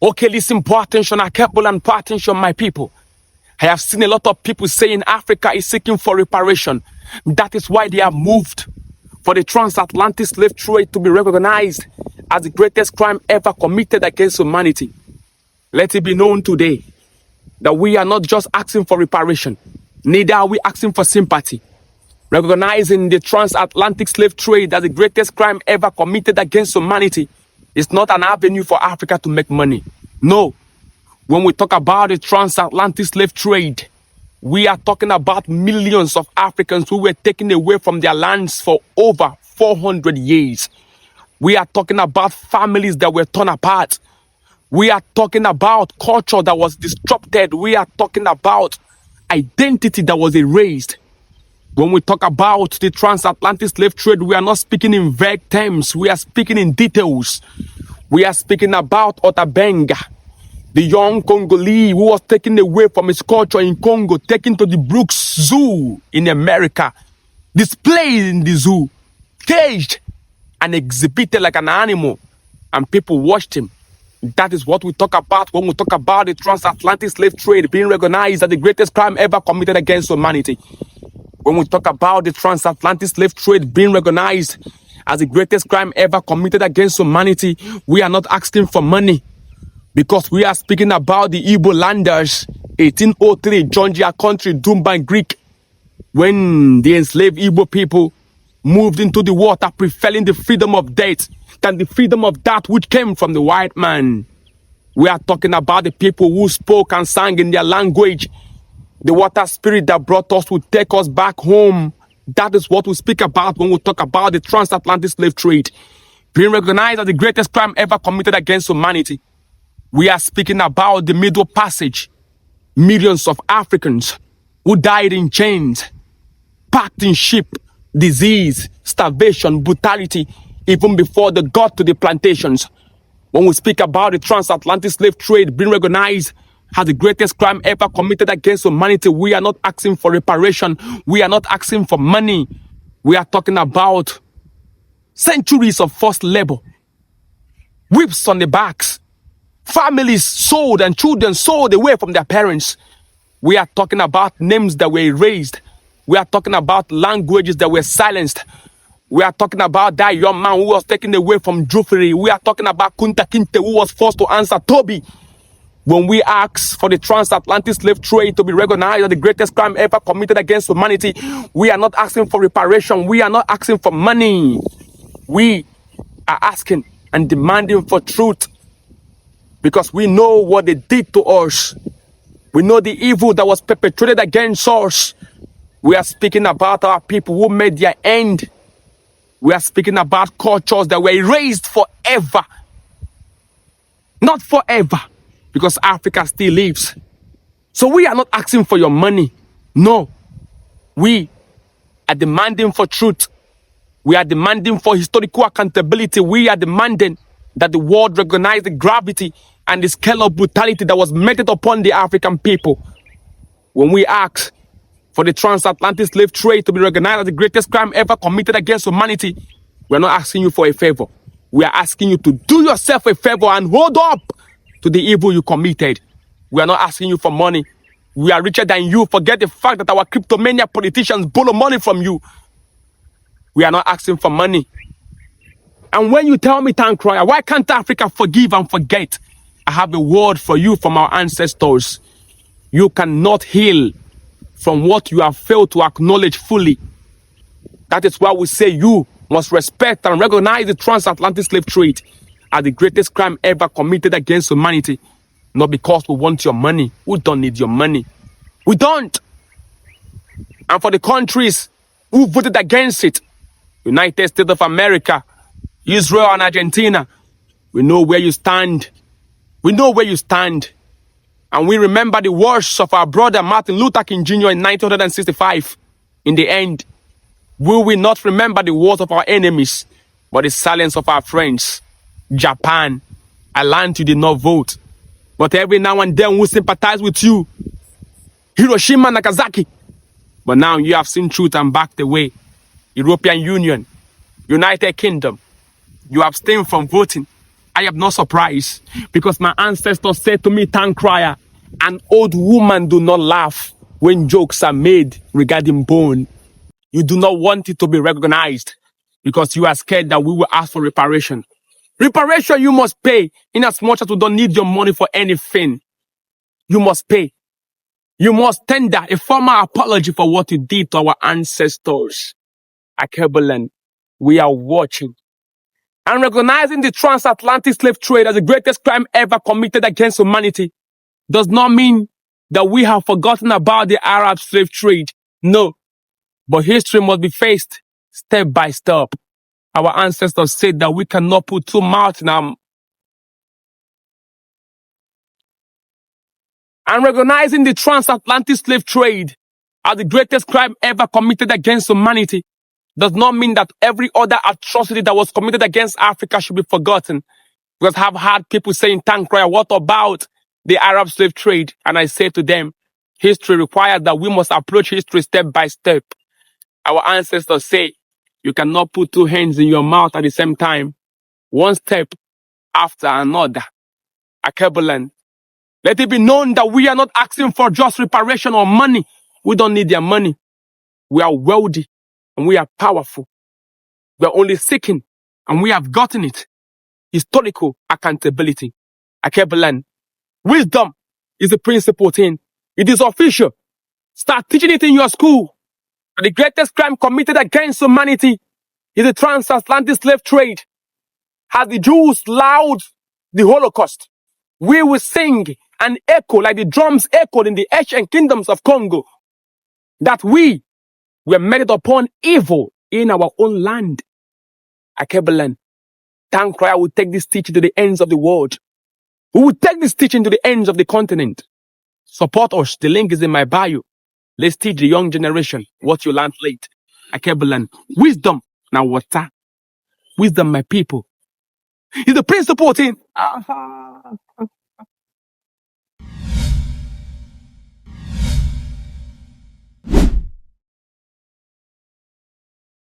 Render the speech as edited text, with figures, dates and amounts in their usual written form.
Okay, listen, pay attention, careful and pay attention, my people. I have seen a lot of people saying Africa is seeking for reparation. That is why they have moved for the transatlantic slave trade to be recognized as the greatest crime ever committed against humanity. Let it be known today that we are not just asking for reparation, neither are we asking for sympathy. Recognizing the transatlantic slave trade as the greatest crime ever committed against humanity is not an avenue for Africa to make money. No. When we talk about the transatlantic slave trade, we are talking about millions of Africans who were taken away from their lands for over 400 years. We are talking about families that were torn apart. We are talking about culture that was disrupted. We are talking about identity that was erased. When we talk about the transatlantic slave trade, we are not speaking in vague terms. We are speaking in details. We are speaking about Ota Benga, the young Congolese who was taken away from his culture in Congo, taken to the Brooks Zoo in America, displayed in the zoo, caged and exhibited like an animal, and people watched him. That is what we talk about when we talk about the transatlantic slave trade being recognized as the greatest crime ever committed against humanity. When we talk about the transatlantic slave trade being recognized as the greatest crime ever committed against humanity, we are not asking for money, because we are speaking about the Igbo Landers, 1803, Georgia country doomed by Greek, when the enslaved Igbo people moved into the water, preferring the freedom of death than the freedom of that which came from the white man. We are talking about the people who spoke and sang in their language. The water spirit that brought us will take us back home. That is what we speak about when we talk about the transatlantic slave trade being recognized as the greatest crime ever committed against humanity. We are speaking about the Middle Passage. Millions of Africans who died in chains, packed in ship, disease, starvation, brutality, even before they got to the plantations. When we speak about the transatlantic slave trade being recognized as the greatest crime ever committed against humanity, we are not asking for reparation. We are not asking for money. We are talking about centuries of forced labor, whips on the backs, families sold and children sold away from their parents. We are talking about names that were erased. We are talking about languages that were silenced. We are talking about that young man who was taken away from Juffery. We are talking about Kunta Kinte, who was forced to answer Toby. When we ask for the transatlantic slave trade to be recognized as the greatest crime ever committed against humanity, we are not asking for reparation. We are not asking for money. We are asking and demanding for truth, because we know what they did to us. We know the evil that was perpetrated against us. We are speaking about our people who made their end. We are speaking about cultures that were erased forever. Not forever, because Africa still lives. So we are not asking for your money. No. We are demanding for truth. We are demanding for historical accountability. We are demanding that the world recognize the gravity and the scale of brutality that was meted upon the African people. When we ask for the transatlantic slave trade to be recognized as the greatest crime ever committed against humanity, we are not asking you for a favor. We are asking you to do yourself a favor and hold up to the evil you committed. We are not asking you for money. We are richer than you. Forget the fact that our cryptomania politicians borrow money from you. We are not asking for money. And when you tell me, Tankroya, why can't Africa forgive and forget? I have a word for you from our ancestors. You cannot heal from what you have failed to acknowledge fully. That is why we say you must respect and recognize the transatlantic slave trade as the greatest crime ever committed against humanity. Not because we want your money. We don't need your money. We don't. And for the countries who voted against it, United States of America, Israel and Argentina, we know where you stand. We know where you stand. And we remember the words of our brother Martin Luther King Jr. in 1965. In the end, we will not remember the words of our enemies, but the silence of our friends. Japan, a land you did not vote, but every now and then we sympathize with you. Hiroshima, Nagasaki. But now you have seen truth and backed away. European Union, United Kingdom, you abstain from voting I am not surprised because my ancestors said to me, Tankraya, an old woman do not laugh when jokes are made regarding bone. You do not want it to be recognized because you are scared that we will ask for reparation. Reparation you must pay in as much as we don't need your money for anything. You must pay. You must tender a formal apology for what you did to our ancestors. Akebulan, we are watching. And recognizing the transatlantic slave trade as the greatest crime ever committed against humanity does not mean that we have forgotten about the Arab slave trade. No. But history must be faced step by step. Our ancestors said that we cannot put two mouths in our... And recognizing the transatlantic slave trade as the greatest crime ever committed against humanity does not mean that every other atrocity that was committed against Africa should be forgotten. Because I've had people saying, Tankraya, what about the Arab slave trade? And I say to them, history requires that we must approach history step by step. Our ancestors say, you cannot put two hands in your mouth at the same time. One step after another. Akebulan. Let it be known that we are not asking for just reparation or money. We don't need their money. We are wealthy and we are powerful. We are only seeking and we have gotten it. Historical accountability. Akebulan. Wisdom is the principal thing. It is official. Start teaching it in your school. And the greatest crime committed against humanity is the transatlantic slave trade. As the Jews loud the Holocaust, we will sing and echo like the drums echoed in the ancient kingdoms of Congo, that we were made upon evil in our own land. Akebulan, Tankraya will take this teaching to the ends of the world. We will take this teaching to the ends of the continent. Support us. The link is in my bio. Let's teach the young generation what you learned late. Akebulan, wisdom, now water. Wisdom, my people, is the principal thing.